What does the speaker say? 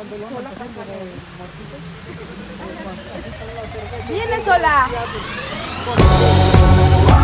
cuando lo van a pasar por el marquito. Así son las cervezas. Viene sola. Con